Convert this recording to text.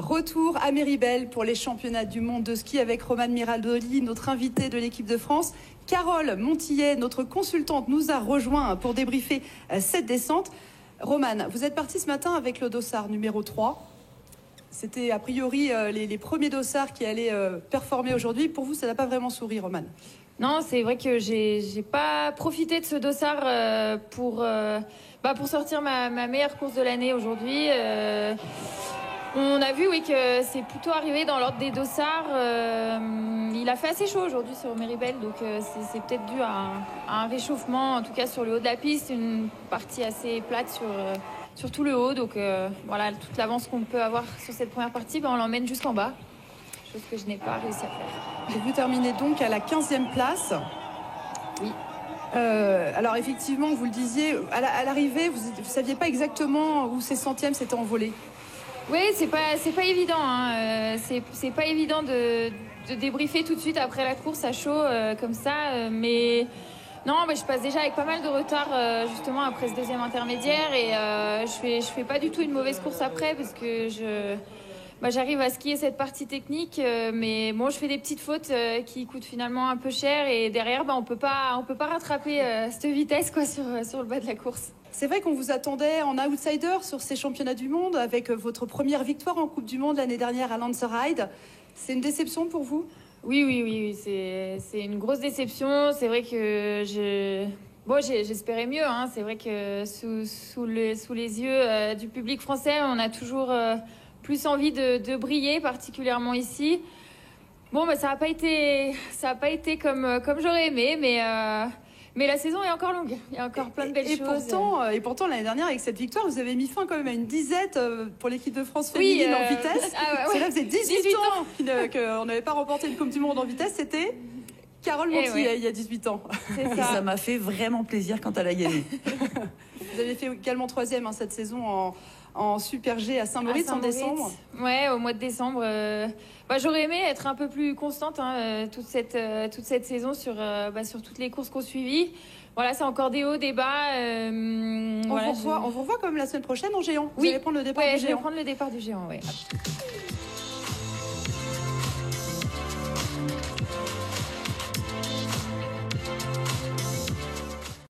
Retour à Méribel pour les championnats du monde de ski avec Romane Miraldoli, notre invitée de l'équipe de France. Carole Montillet, notre consultante, nous a rejoint pour débriefer cette descente. Romane, vous êtes partie ce matin avec le dossard numéro 3. C'était a priori les premiers dossards qui allaient performer aujourd'hui. Pour vous, ça n'a pas vraiment souri, Romane? Non, c'est vrai que j'ai pas profité de ce dossard pour sortir ma meilleure course de l'année aujourd'hui. On a vu, oui, que c'est plutôt arrivé dans l'ordre des dossards. Il a fait assez chaud aujourd'hui sur Méribel, donc c'est peut-être dû à un réchauffement, en tout cas sur le haut de la piste, une partie assez plate sur tout le haut. Donc voilà, toute l'avance qu'on peut avoir sur cette première partie, on l'emmène jusqu'en bas, chose que je n'ai pas réussi à faire. Vous terminez donc à la 15e place. Oui. Alors effectivement, vous le disiez, à l'arrivée, vous ne saviez pas exactement où ces centièmes s'étaient envolés. Oui, c'est pas évident. Hein. C'est pas évident de débriefer tout de suite après la course à chaud comme ça. Mais non, je passe déjà avec pas mal de retard justement après ce deuxième intermédiaire et je fais pas du tout une mauvaise course après parce que j'arrive à skier cette partie technique, mais bon, je fais des petites fautes qui coûtent finalement un peu cher et derrière, on peut pas rattraper cette vitesse quoi sur le bas de la course. C'est vrai qu'on vous attendait en outsider sur ces championnats du monde avec votre première victoire en Coupe du Monde l'année dernière à Lenzerheide. C'est une déception pour vous? Oui, c'est une grosse déception. C'est vrai que j'espérais mieux. Hein. C'est vrai que sous les yeux du public français, on a toujours plus envie de briller, particulièrement ici. Bon, ça n'a pas été comme j'aurais aimé, mais la saison est encore longue. Il y a encore plein de belles choses. Et pourtant, l'année dernière, avec cette victoire, vous avez mis fin quand même à une disette pour l'équipe de France féminine en vitesse. C'est là, vous êtes 18 ans qu'on n'avait pas remporté une Coupe du Monde en vitesse. C'était Carole Montillet, il y a 18 ans. C'est ça. Ça m'a fait vraiment plaisir quand elle a gagné. Vous avez fait également 3e cette saison en Super G à Saint-Moritz en décembre. Ouais, au mois de décembre. J'aurais aimé être un peu plus constante toute cette saison sur toutes les courses qu'on suivit. Voilà, c'est encore des hauts, des bas. On vous revoit comme la semaine prochaine en géant. Vous Oui, allez prendre le départ du géant. Je vais prendre le départ du géant, oui.